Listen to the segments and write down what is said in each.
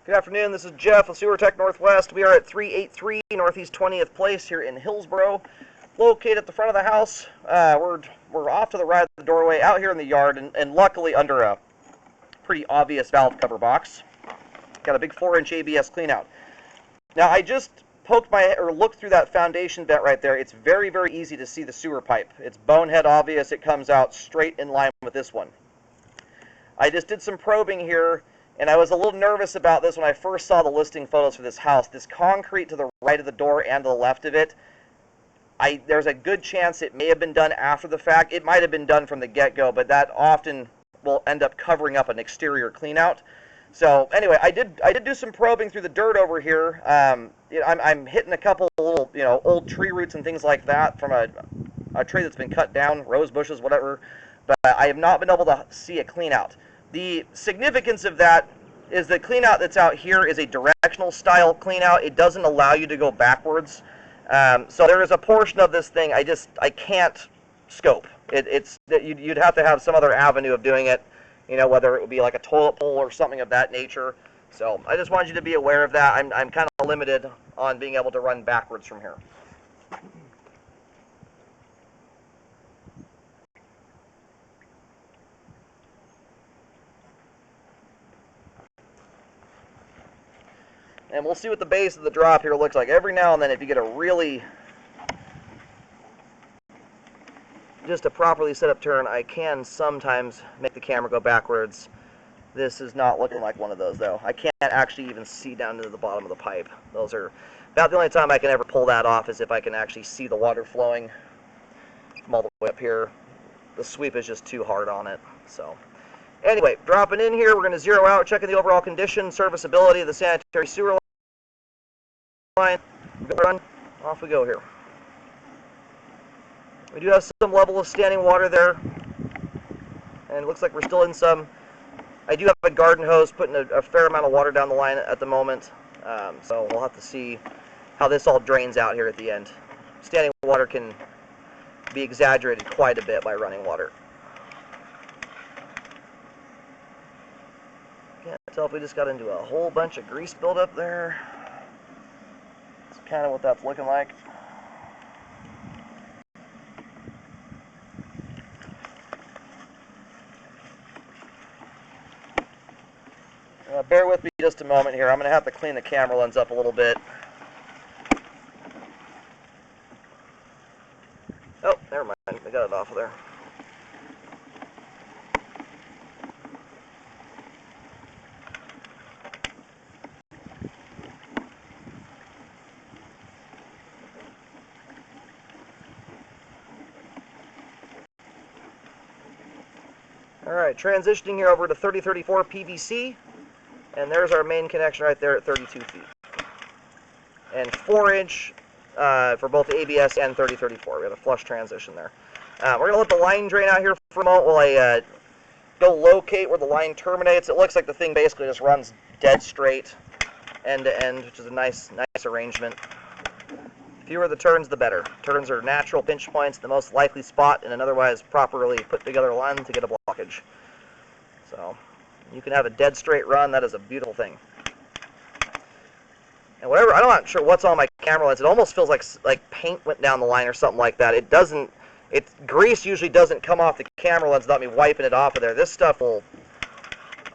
Good afternoon, this is Jeff with Sewer Tech Northwest. We are at 383 Northeast 20th Place here in Hillsboro, located at the front of the house. We're off to the right of the doorway, out here in the yard, and luckily under a pretty obvious valve cover box. Got a big 4-inch ABS cleanout. Now I just looked through that foundation vent right there. It's very, very easy to see the sewer pipe. It's bonehead obvious. It comes out straight in line with this one. I just did some probing here, and I was a little nervous about this when I first saw the listing photos for this house. This concrete to the right of the door and to the left of it, there's a good chance it may have been done after the fact. It might have been done from the get-go, but that often will end up covering up an exterior cleanout. So anyway, I did do some probing through the dirt over here. I'm hitting a couple little, old tree roots and things like that from a tree that's been cut down, rose bushes, whatever. But I have not been able to see a cleanout. The significance of that is the cleanout that's out here is a directional style cleanout. It doesn't allow you to go backwards. So there is a portion of this thing I can't scope. You'd have to have some other avenue of doing it, whether it would be like a toilet pole or something of that nature. So I just wanted you to be aware of that. I'm kind of limited on being able to run backwards from here. And we'll see what the base of the drop here looks like. Every now and then, if you get just a properly set up turn, I can sometimes make the camera go backwards. This is not looking like one of those, though. I can't actually even see down to the bottom of the pipe. Those are about the only time I can ever pull that off, is if I can actually see the water flowing from all the way up here. The sweep is just too hard on it. So anyway, dropping in here, we're going to zero out, checking the overall condition, serviceability of the sanitary sewer line. Run. Off we go here. We do have some level of standing water there, and it looks like we're still in some. I do have a garden hose putting a fair amount of water down the line at the moment, so we'll have to see how this all drains out here at the end. Standing water can be exaggerated quite a bit by running water. Can't tell if we just got into a whole bunch of grease buildup there. That's kind of what that's looking like. Bear with me just a moment here. I'm going to have to clean the camera lens up a little bit. Oh, never mind. I got it off of there. Alright, transitioning here over to 3034 PVC, and there's our main connection right there at 32 feet. And 4-inch for both ABS and 3034. We have a flush transition there. We're going to let the line drain out here for a moment while I go locate where the line terminates. It looks like the thing basically just runs dead straight, end to end, which is a nice arrangement. The fewer the turns, the better. Turns are natural pinch points, the most likely spot in an otherwise properly put together line to get a blockage. So you can have a dead straight run. That is a beautiful thing. And whatever, I'm not sure what's on my camera lens. It almost feels like paint went down the line or something like that. It doesn't. Grease usually doesn't come off the camera lens without me wiping it off of there. This stuff will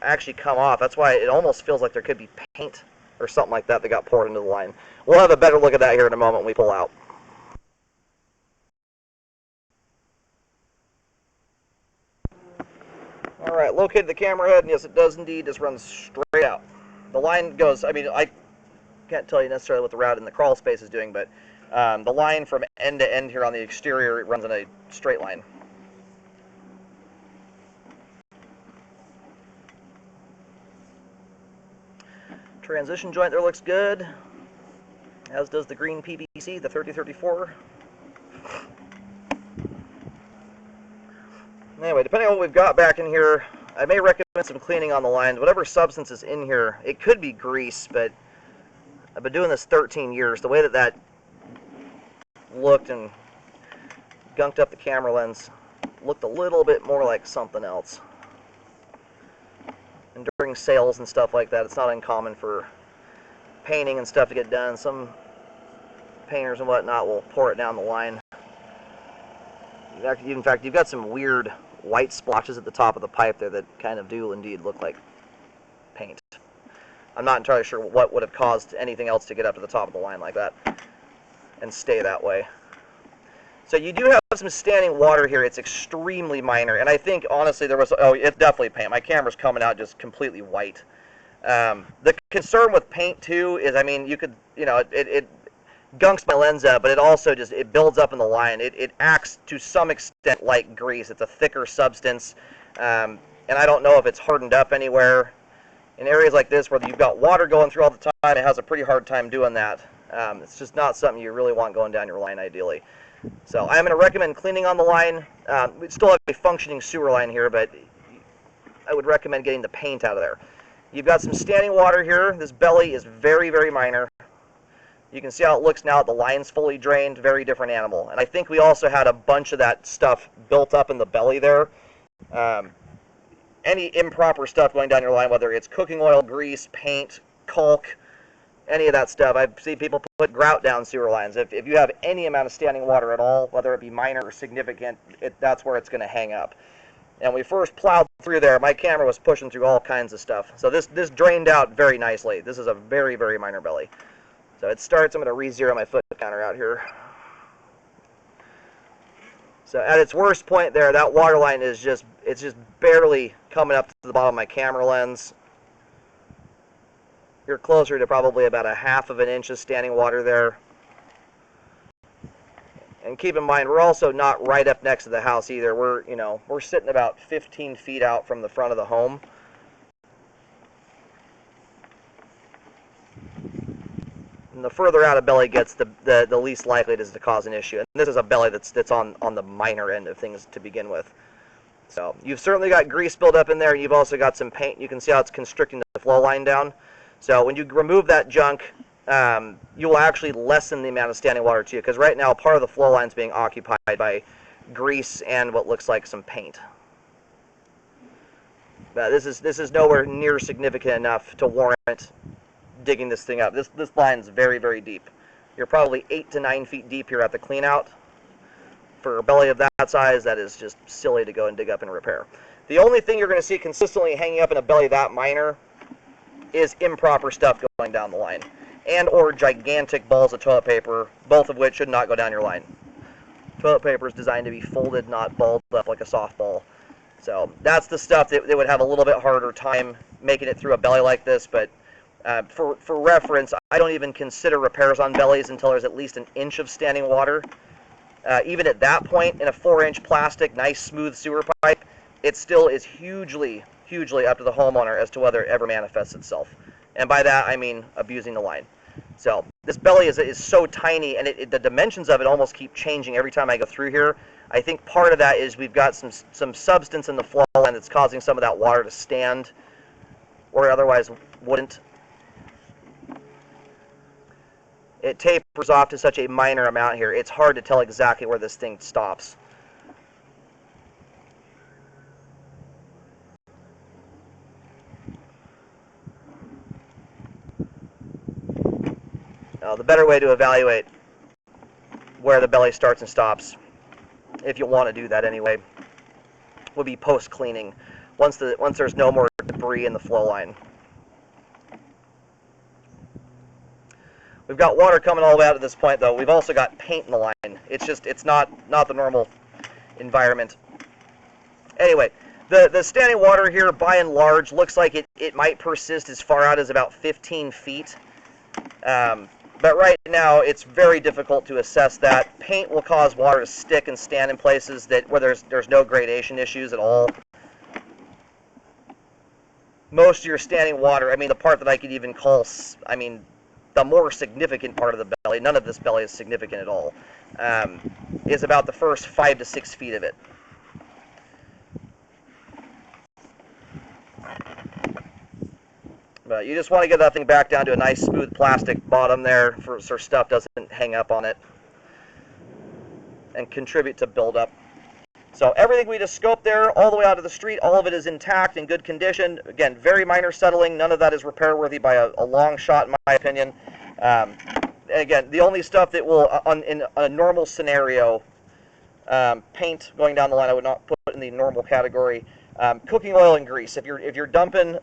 actually come off. That's why it almost feels like there could be paint or something like that got poured into the line. We'll have a better look at that here in a moment when we pull out. Alright, located the camera head, and yes, it does indeed just run straight out. The line goes, I can't tell you necessarily what the route in the crawl space is doing, but the line from end to end here on the exterior, it runs in a straight line. Transition joint there looks good, as does the green PVC, the 3034. Anyway, depending on what we've got back in here, I may recommend some cleaning on the lines. Whatever substance is in here, it could be grease, but I've been doing this 13 years. The way that looked and gunked up the camera lens looked a little bit more like something else. And during sales and stuff like that, it's not uncommon for painting and stuff to get done. Some painters and whatnot will pour it down the line. In fact, you've got some weird white splotches at the top of the pipe there that kind of do indeed look like paint. I'm not entirely sure what would have caused anything else to get up to the top of the line like that and stay that way. So you do have some standing water here. It's extremely minor, and I think honestly there was, oh, it's definitely paint. My camera's coming out just completely white. The concern with paint too is, I mean, you could, you know, it gunks my lens up, but it also just, it builds up in the line. It acts to some extent like grease. It's a thicker substance, and I don't know if it's hardened up anywhere. In areas like this where you've got water going through all the time, it has a pretty hard time doing that. It's just not something you really want going down your line ideally. So I'm going to recommend cleaning on the line. We still have a functioning sewer line here, but I would recommend getting the paint out of there. You've got some standing water here. This belly is very, very minor. You can see how it looks now that the line's fully drained. Very different animal. And I think we also had a bunch of that stuff built up in the belly there. Any improper stuff going down your line, whether it's cooking oil, grease, paint, caulk, any of that stuff. I've seen people put grout down sewer lines. If you have any amount of standing water at all, whether it be minor or significant, that's where it's going to hang up. And we first plowed through there. My camera was pushing through all kinds of stuff. So this drained out very nicely. This is a very, very minor belly. So it starts, I'm going to re-zero my foot counter out here. So at its worst point there, that water line is just, it's just barely coming up to the bottom of my camera lens. You're closer to probably about 1/2 of an inch of standing water there. And keep in mind, we're also not right up next to the house either. We're sitting about 15 feet out from the front of the home. And the further out a belly gets, the least likely it is to cause an issue. And this is a belly that's on the minor end of things to begin with. So you've certainly got grease built up in there, and you've also got some paint. You can see how it's constricting the flow line down. So when you remove that junk, you will actually lessen the amount of standing water to you, because right now part of the flow line is being occupied by grease and what looks like some paint. This is nowhere near significant enough to warrant digging this thing up. This line is very, very deep. You're probably 8 to 9 feet deep here at the clean out. For a belly of that size, that is just silly to go and dig up and repair. The only thing you're going to see consistently hanging up in a belly that minor is improper stuff going down the line, and or gigantic balls of toilet paper, both of which should not go down your line. Toilet paper is designed to be folded, not balled up like a softball. So that's the stuff that would have a little bit harder time making it through a belly like this, but for reference, I don't even consider repairs on bellies until there's at least 1 inch of standing water. Even at that point, in a 4-inch plastic, nice smooth sewer pipe, it still is hugely up to the homeowner as to whether it ever manifests itself. And by that, I mean abusing the line. So this belly is so tiny, and the dimensions of it almost keep changing every time I go through here. I think part of that is we've got some substance in the flow line that's causing some of that water to stand where it otherwise wouldn't. It tapers off to such a minor amount here, it's hard to tell exactly where this thing stops. Now, the better way to evaluate where the belly starts and stops, if you want to do that anyway, would be post-cleaning, once there's no more debris in the flow line. We've got water coming all the way out at this point, though. We've also got paint in the line. It's not the normal environment. Anyway, the standing water here, by and large, looks like it might persist as far out as about 15 feet. But right now, it's very difficult to assess that. Paint will cause water to stick and stand in places where there's no gradation issues at all. Most of your standing water, I mean, the part that I could even call, I mean, the more significant part of the belly, none of this belly is significant at all, is about the first 5 to 6 feet of it. But you just want to get that thing back down to a nice smooth plastic bottom there so stuff doesn't hang up on it and contribute to buildup. So everything we just scoped there, all the way out to the street, all of it is intact, in good condition. Again, very minor settling. None of that is repair worthy by a long shot, in my opinion. Again, the only stuff that will, in a normal scenario, paint going down the line, I would not put in the normal category. Cooking oil and grease. If you're dumping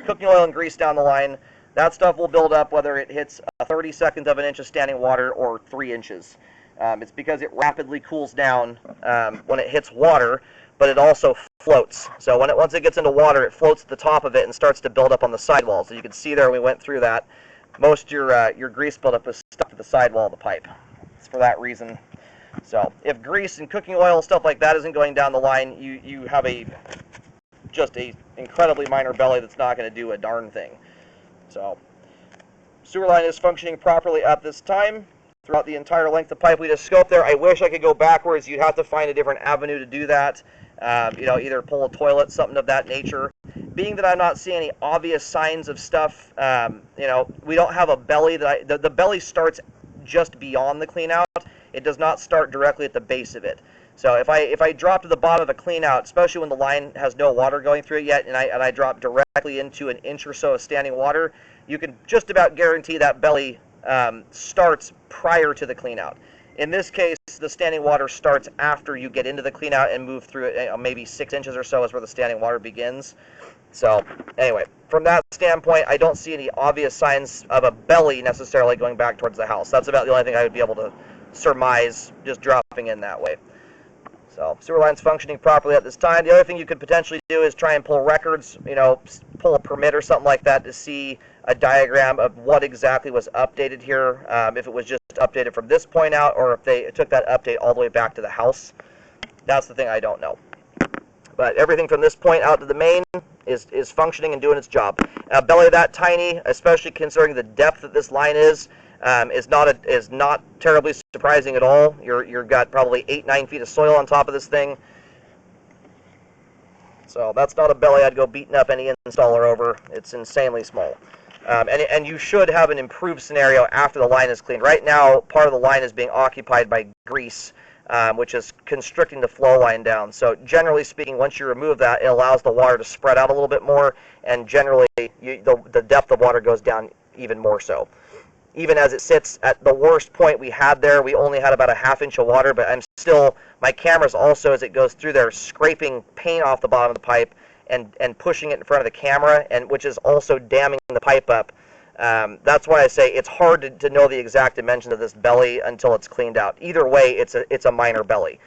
cooking oil and grease down the line, that stuff will build up whether it hits 30/2 of an inch of standing water or 3 inches. It's because it rapidly cools down when it hits water, but it also floats. So once it gets into water, it floats at the top of it and starts to build up on the sidewalls. So you can see there, we went through that. Most of your grease buildup is stuck to the sidewall of the pipe. It's for that reason. So if grease and cooking oil and stuff like that isn't going down the line, you have just a incredibly minor belly that's not going to do a darn thing. So sewer line is functioning properly at this time throughout the entire length of pipe we just scoped there. I wish I could go backwards. You'd have to find a different avenue to do that. Either pull a toilet, something of that nature. Being that I'm not seeing any obvious signs of stuff, we don't have a belly the belly starts just beyond the clean out. It does not start directly at the base of it. So if I drop to the bottom of the clean out, especially when the line has no water going through it yet, and I drop directly into an inch or so of standing water, you can just about guarantee that belly starts prior to the clean out. In this case, the standing water starts after you get into the clean out and move through it. Maybe 6 inches or so is where the standing water begins. So anyway, from that standpoint, I don't see any obvious signs of a belly necessarily going back towards the house. That's about the only thing I would be able to surmise just dropping in that way. So sewer line's functioning properly at this time. The other thing you could potentially do is try and pull records, pull a permit or something like that to see a diagram of what exactly was updated here, if it was just updated from this point out or if they took that update all the way back to the house. That's the thing I don't know. But everything from this point out to the main is functioning and doing its job. A belly that tiny, especially considering the depth that this line is not terribly surprising at all. You've got probably 8-9 feet of soil on top of this thing. So that's not a belly I'd go beating up any installer over. It's insanely small. And you should have an improved scenario after the line is cleaned. Right now, part of the line is being occupied by grease, which is constricting the flow line down. So generally speaking, once you remove that, it allows the water to spread out a little bit more, and generally the depth of water goes down even more so. Even as it sits at the worst point we had there, we only had about a 1/2 inch of water, but my camera's also, as it goes through there, scraping paint off the bottom of the pipe and pushing it in front of the camera, which is also damming the pipe up. That's why I say it's hard to know the exact dimensions of this belly until it's cleaned out. Either way, it's a minor belly.